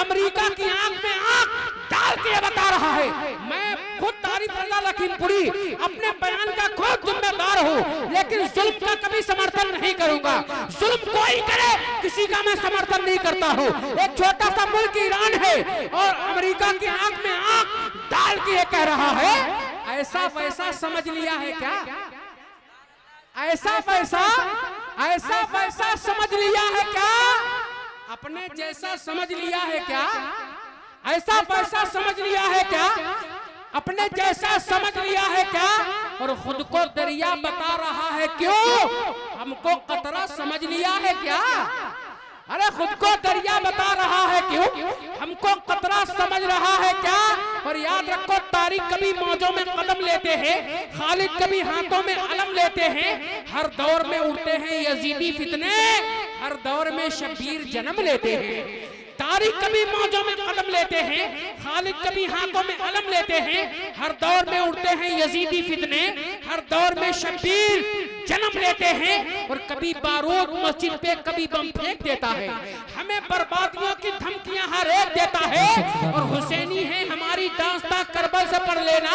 America की आंख में आंख डाल के बता रहा है। मैं खुद तारिक रजा लखीमपुरी अपने बयान का खुद जिम्मेदार हूँ, लेकिन जुल्म का कभी समर्थन नहीं करूंगा। जुल्म कोई करे, किसी का मैं समर्थन नहीं करता हूँ। एक छोटा सा मुल्क ईरान है और अमेरिका की आंख में आंख डाल के कह रहा है, ऐसा वैसा समझ लिया है क्या? ऐसा वैसा समझ लिया है क्या? अपने जैसा समझ लिया है क्या? ऐसा वैसा समझ लिया है क्या? अपने जैसा समझ लिया है क्या? और खुद को दरिया बता रहा है क्यों? हमको कतरा समझ लिया है क्या? अरे खुद को दरिया बता रहा है क्यों? हमको कतरा समझ रहा है क्या? और याद रखो, तारिक कभी मौजों में कदम लेते हैं, खालिद कभी हाथों में अलम लेते हैं। हर दौर में उठते हैं यजीदी फितने, हर दौर में शब्बीर जन्म लेते हैं। तारिक कभी मौजों में कदम लेते हैं, खालिद कभी हाथों में अलम लेते हैं। हर दौर में उठते हैं यजीदी फितने, हर दौर में शब्बीर जन्म लेते हैं। और कभी बारूद मस्जिद पे कभी बम फेंक देता है, हमें बर्बादियों की धमकियां हर एक देता है। और हुसैनी है हमारी दास्तां करबल से पढ़ लेना,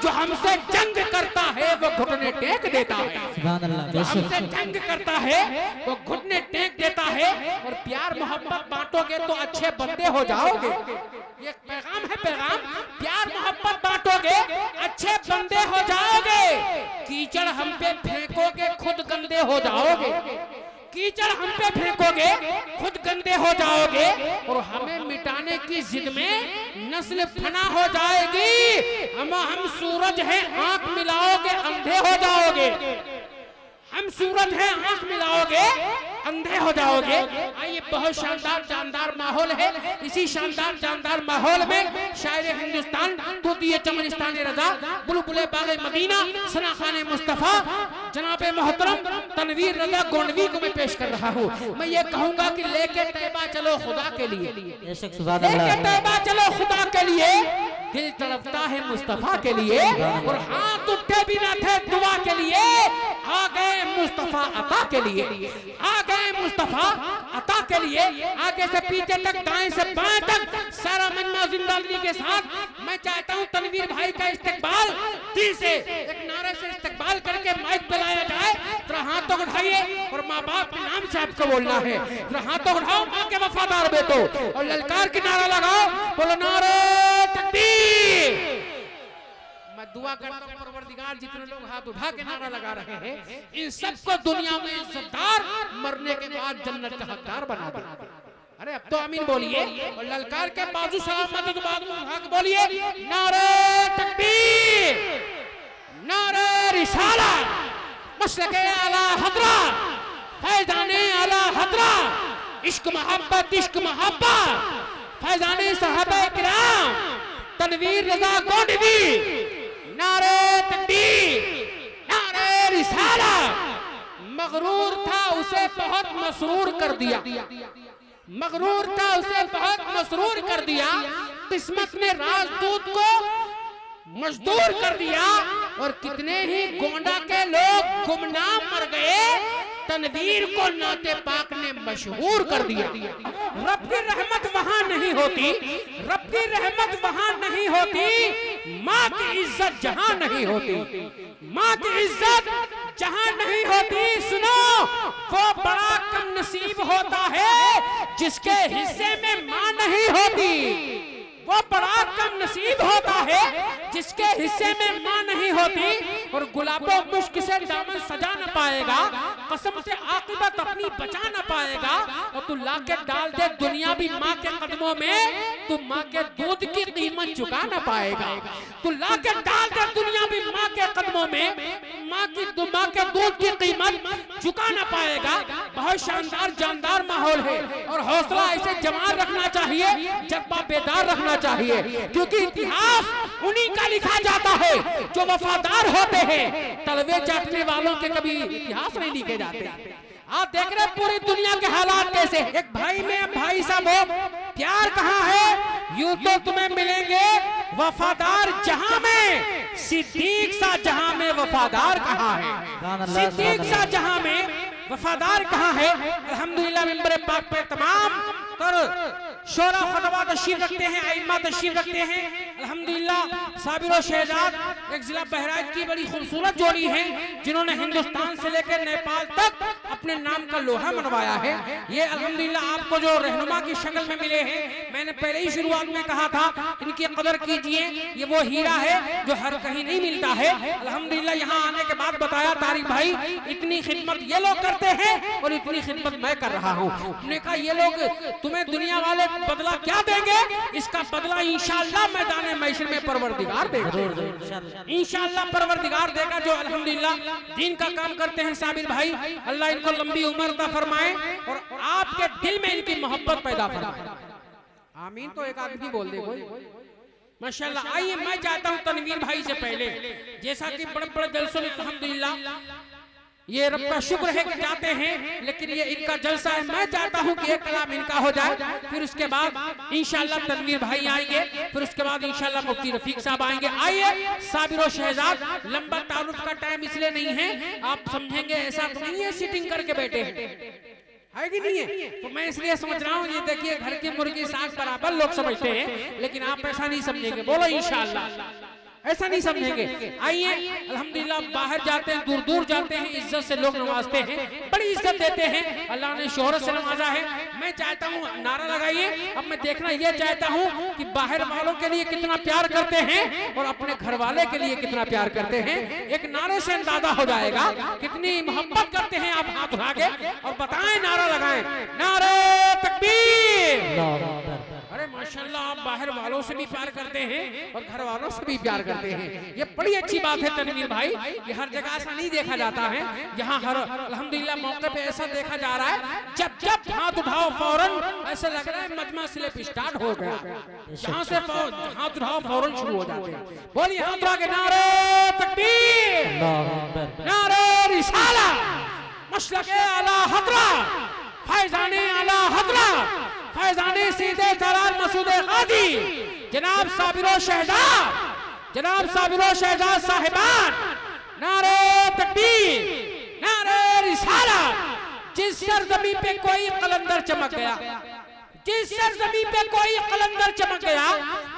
जो हमसे जंग करता है वो घुटने टेक देता है। जो हमसे जंग करता है वो घुटने टेक देता है। और प्यार मोहब्बत बांटोगे तो अच्छे बंदे हो जाओगे। ये पैगाम है, पैगाम। प्यार मोहब्बत बांटोगे अच्छे बंदे हो जाओगे। कीचड़ हम पे फेंकोगे खुद गंदे हो जाओगे। कीचड़ हम पे फेंकोगे खुद गंदे हो जाओगे। और हमें मिटाने की जिद में नस्ल फना हो जाएगी। हम सूरज हैं, आंख मिलाओगे अंधे हो जाओगे। हम सूरज हैं, आंख मिलाओगे अंधे हो जाओगे। आइए, बहुत शानदार जानदार माहौल है। इसी शानदार जानदार माहौल में शायर हिंदुस्तान तूतिए चमनिस्तान रजा बुलबुले बागे मदीना सना खाने मुस्तफा जनाब मोहतरम तनवीर रजा गोंडवी को मैं पेश कर रहा हूँ। मैं ये कहूंगा कि लेके तैबा चलो खुदा के लिए, लेके तैबा चलो खुदा के लिए। दिल तड़पता है मुस्तफा के लिए, और हाथ उठे भी न थे दुआ के लिए। आ गए मुस्तफा अता के लिए, आ गए मुस्तफा अता के लिए। आगे से पीछे तक, दाएं से बाएं तक, सारा मजमा जिंदादिली के साथ मैं चाहता हूं तनवीर भाई का इस्तकबाल दिल से एक नारे से इस्तकबाल करके माइक पे लाया जाए। तो हाथों को उठाइए और माँ बाप के नाम से आपको बोलना है। तो हाथों को उठाओ माँ के वफादार बेटो, और ललकार की नारा लगाओ, बोलो नारे तकबीर। मैं दुआ करता हूं परवरदिगार, जितने लोग हाथ उठा के नारा लगा रहे हैं, इन सबको दुनिया में इज्जतदार, मरने के बाद जन्नत का हकदार बना दे। अरे अब तो आमीन बोलिए, और ललकार के बाजू सलामत तो बाजू उठा के बोलिए, नारे तकबीर, नारे रिसालत, मसलके आला हजरा, फैजाने आला हजरा, इश्क मोहब्बत, इश्क मोहब्बत, फैजाने साहबे किराम, तनवीर रजा गोंडवी। नारे तकबीर, नारे रिसालत। मगरूर था उसे बहुत मसरूर कर दिया, मगरूर था उसे बहुत मसरूर कर दिया। किस्मत ने राजदूत को मजदूर कर दिया। और कितने ही गोंडा के लोग गुमनाम मर गए, तनवीर को नाते पाक ने मशहूर कर दिया। रब की रहमत वहां नहीं होती, रब की रहमत वहां नहीं होती। माँ की इज्जत जहां नहीं होती, माँ की इज्जत जहां नहीं होती। सुनो, वो बड़ा कम नसीब होता है जिसके हिस्से में माँ नहीं होती। वो बड़ा कम नसीब होता है जिसके हिस्से में माँ नहीं होती। और गुलाबों मुश्क से दामन सजा न पाएगा, कसम से आकिबत अपनी बचा न पाएगा। और तू लाके डाल दे दुनिया भी माँ के कदमों में, तू माँ के दूध की कीमत चुका न पाएगा। तू लाके डाल दे दुनिया भी माँ के कदमों में, माँ के दूध की कीमत चुका न पाएगा। बहुत शानदार जानदार माहौल है, और हौसला ऐसे जवान रखना चाहिए, जज्बा बेदार रखना चाहिए, क्योंकि इतिहास उन्हीं का लिखा जाता है जो वफादार होते हैं। तलवे चाटने वालों के कभी इतिहास नहीं लिखे जाते। आप देख रहे पूरी दुनिया के हालात कैसे। एक भाई में भाई साहब हो, प्यार कहाँ है? यूं तो तुम्हें मिलेंगे वफादार जहां में, सिद्दीक सा जहां में वफादार कहाँ है? सिद्दीक सा जहां में वफादार कहाँ है? अल्हम्दुलिल्लाह मिंबर पाक पे तमाम कर शोरा फतवा तशरीफ रखते हैं, आइम्मा तशरीफ रखते हैं। अल्हम्दुलिल्लाह साबिर और शहजाद एक जिला बहराइच की बड़ी खूबसूरत जोड़ी है, जिन्होंने हिंदुस्तान से लेकर नेपाल तक अपने नाम का लोहा मनवाया है। ये अल्हम्दुलिल्लाह आपको जो रहनुमा की शक्ल में मिले हैं, मैंने पहले ही शुरुआत में कहा था इनकी कदर कीजिए, ये वो हीरा है जो हर कहीं नहीं मिलता है। अल्हम्दुलिल्लाह यहाँ आने के बाद बताया तारिक भाई इतनी खिदमत ये लोग करते हैं और इतनी खिदमत मैं कर रहा हूँ। हमने कहा ये लोग तुम्हें दुनिया वाले बदला क्या देंगे, इसका बदला इंशाअल्लाह मैदान महशर में परवरदिगार देगा, इंशाअल्लाह परवरदिगार देगा। जो अल्हम्दुलिल्लाह दीन का काम करते हैं साबिर भाई, अल्लाह इनको लंबी उम्र अता फरमाए और आपके दिल में इनकी मोहब्बत पैदा फरमाए। आमीन। तो एक आदमी बोल दे कोई माशाअल्लाह। आइए मैं चाहता हूँ तनवीर भाई से पहले, जैसा कि बड़े बड़े जलसों में अल्हम्दुलिल्लाह ये रब का शुक्र है कि जाते हैं, लेकिन ये इनका जलसा है। मैं चाहता हूं कि एक कलाम इनका हो जाए, फिर उसके बाद इंशाअल्लाह तनवीर भाई आएंगे, फिर उसके बाद इंशाअल्लाह मुफ्ती रफीक साहब आएंगे। आइए साबिर और शहजाद, लंबा तारुफ का टाइम इसलिए नहीं है, आप समझेंगे ऐसा तो नहीं है सिटिंग करके बैठे है कि नहीं है, तो मैं इसलिए समझ रहा हूँ। ये देखिए घर की मुर्गी साग बराबर लोग समझते हैं, लेकिन आप ऐसा नहीं समझेंगे। बोलो इंशाअल्लाह ऐसा नहीं समझेंगे। आइए अल्हम्दुलिल्लाह बाहर जाते हैं, दूर दूर जाते हैं, इज्जत से लोग नवाजते हैं, बड़ी इज्जत देते हैं, अल्लाह ने शोहरत से नवाजा है। मैं चाहता हूँ नारा लगाइए। अब मैं देखना ये चाहता हूँ कि बाहर वालों के लिए कितना प्यार करते हैं और अपने घर वाले के लिए कितना प्यार करते हैं। एक नारे से अंदाजा हो जाएगा कितनी मोहब्बत करते हैं। आप हाथ उठा के और बताएं, नारा लगाएं, नारे तकबीर। अरे माशाल्लाह आप बाहर वालों से भी प्यार करते हैं और घर वालों से भी प्यार करते हैं, ये बड़ी अच्छी बात है तनवीर भाई। ये हर जगह ऐसा नहीं देखा जाता है, यहाँ हर अल्हम्दुलिल्लाह मौके पे ऐसा देखा जा रहा है। जब जब हाथ उठाओ फौरन ऐसा लग रहा है मजमा स्लिप स्टार्ट हो गया, यहाँ से हाथ उठाओ फौरन शुरू हो जाते हैं। बोलिए हाथ उठा के नारे तकबीर, नारे रिसाला, मशलके आला हजरा, फैजाने आला हजरा, फैजाने सीधे सरार मसूदे गाजी, जनाब साबिरो शहजाद, जनाब साबिरो शहजाद साहिबान, नारे तकबीर, नारे रिसाला। जिस सरजमी पे कोई कलंदर चमक गया, जिस सरजमी पे कोई कलंदर चमक गया,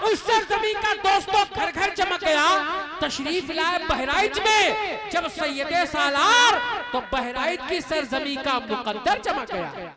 उस सरजमी का दोस्तों घर घर चमक गया। तशरीफ लाए बहराइच में जब सैयदे सालार, तो बहराइच की सरजमी का मुकद्दर चमक गया।